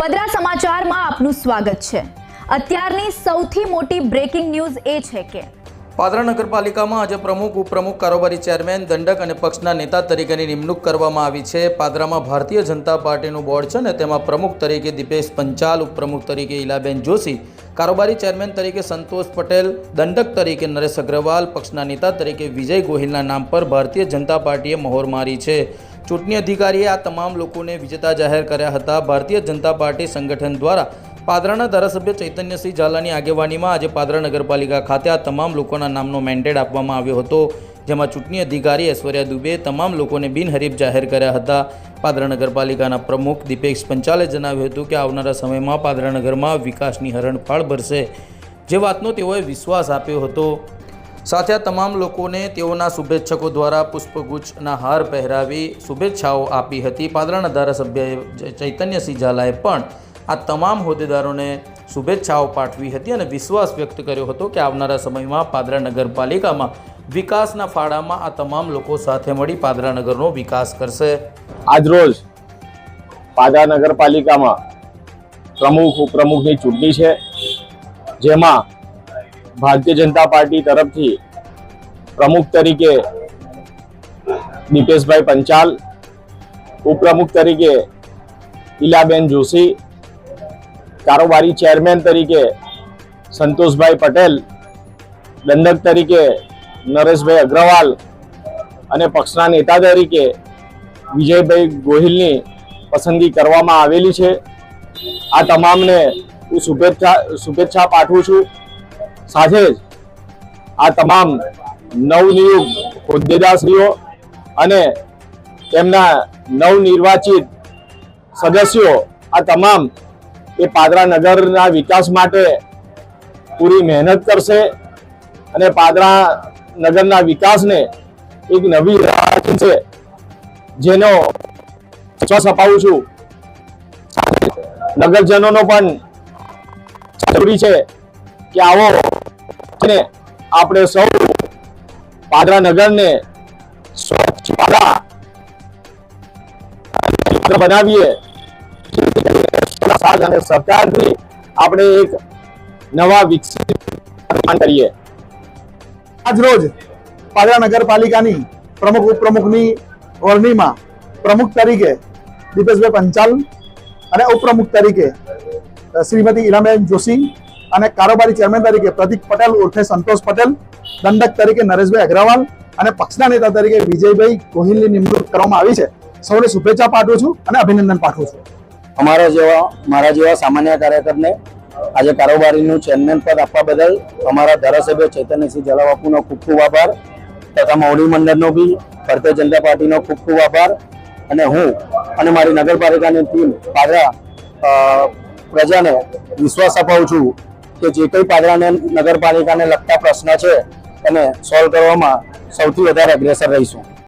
પદરા સમાચારમાં આપનું સ્વાગત છે। અત્યારની સૌથી મોટી બ્રેકિંગ ન્યૂઝ એ છે કે પાદરા નગરપાલિકામાં આજે પ્રમુખ ઉપપ્રમુખ કારોબારી ચેરમેન દંડક અને પક્ષના નેતા તરીકેની નિમણૂક કરવામાં આવી છે। પાદરામાં ભારતીય જનતા પાર્ટીનું બોર્ડ છે ને તેમાં પ્રમુખ તરીકે દીપેશ પંચાલ, ઉપપ્રમુખ તરીકે ઈલાબેન જોશી, કારોબારી ચેરમેન તરીકે સંતોષ પટેલ, દંડક તરીકે નરેશ અગ્રવાલ, પક્ષના નેતા તરીકે વિજય ગોહિલના નામ પર ભારતીય જનતા પાર્ટીએ મહોર મારી છે। ચૂંટણી અધિકારીએ આ તમામ લોકોને વિજેતા જાહેર કર્યા હતા। ભારતીય જનતા પાર્ટી સંગઠન દ્વારા પાદરાના ધારાસભ્ય ચૈતન્યસિંહ ઝાલાની આગેવાનીમાં આજે પાદરા નગરપાલિકા ખાતે આ તમામ લોકોના નામનો મેન્ડેટ આપવામાં આવ્યો હતો, જેમાં ચૂંટણી અધિકારી ઐશ્વર્યા દુબે તમામ લોકોને બિનહરીફ જાહેર કર્યા હતા। પાદરા નગરપાલિકાના પ્રમુખ દીપેશ પંચાલે જણાવ્યું હતું કે આવનારા સમયમાં પાદરા નગરમાં વિકાસની હરણફાળ ભરશે, જે વાતનો તેઓએ વિશ્વાસ આપ્યો હતો। સાથે આ તમામ લોકોને તેઓના શુભેચ્છકો દ્વારા પુષ્પગુચ્છના હાર પહેરાવી શુભેચ્છાઓ આપી હતી। પાદરાના ધારાસભ્ય ચૈતન્યસિંહ ઝાલાએ પણ આ તમામ હોદ્દેદારોને શુભેચ્છાઓ પાઠવી હતી અને વિશ્વાસ વ્યક્ત કર્યો હતો કે આવનારા સમયમાં પાદરા નગરપાલિકામાં વિકાસના ફાળામાં આ તમામ લોકો સાથે મળી પાદરા નગરનો વિકાસ કરશે। આજરોજ પાદરા નગરપાલિકામાં પ્રમુખ ઉપપ્રમુખની ચૂંટણી છે, જેમાં ભારતીય જનતા પાર્ટી તરફથી પ્રમુખ તરીકે દીપેશભાઈ પંચાલ, ઉપપ્રમુખ તરીકે ઈલાબેન જોશી, કારોબારી ચેરમેન તરીકે સંતોષભાઈ પટેલ, દંડક તરીકે નરેશભાઈ અગ્રવાલ અને પક્ષના નેતા તરીકે વિજયભાઈ ગોહિલની પસંદગી કરવામાં આવેલી છે। આ તમામને હું શુભેચ્છા પાઠવું છું। સાથે જ આ તમામ નવનિયુક્ત હોદ્દેદારશ્રીઓ અને તેમના નવનિર્વાચિત સદસ્યો આ તમામ એ પાદરા નગરના વિકાસ માટે પૂરી મહેનત કરશે અને પાદરા નગરના વિકાસને એક નવી રાહ છે, જેનો વિશ્વાસ અપાવું છું। નગરજનોનો પણ જરૂરી છે કે આવો આપણે સૌ પાદરા નગરને સ્વચ્છ બનાવીએ અને સરકારથી આપણે એક નવા વિકસિત કરીએ। આજરોજ પાદરા નગરપાલિકાની પ્રમુખ ઉપપ્રમુખની વરણીમાં પ્રમુખ તરીકે દીપેશભાઈ પંચાલ અને ઉપપ્રમુખ તરીકે શ્રીમતી ઈલાબેન જોશી અને કારોબારી ચેરમેન તરીકે પ્રતિક પટેલ ઉર્ફે સંતોષ પટેલ, દંડક તરીકે નરેશભાઈ અગ્રવાલ અને પક્ષના નેતા તરીકે વિજયભાઈ ગોહિલની નિમણૂક કરવામાં આવી છે। સૌને શુભેચ્છા પાઠવું છું અને અભિનંદન પાઠવું છું। મારા જેવા સામાન્ય કાર્યકરને આજે કારોબારીનું ચેરમેન પદ આપવા બદલ અમારા ધારાસભ્ય ચૈતન્યસિંહ ઝાલા બાપુનો ખૂબ ખૂબ આભાર તથા મોવડી મંડળનો બી ભારતીય જનતા પાર્ટીનો ખૂબ ખૂબ આભાર। અને હું અને મારી નગરપાલિકાની ટીમ પાદરા પ્રજાને વિશ્વાસ અપાવું છું કે જે કંઈ પાદરા નગરપાલિકાને લગતા પ્રશ્ન છે એને સોલ્વ કરવામાં સૌથી વધારે અગ્રેસર રહીશું।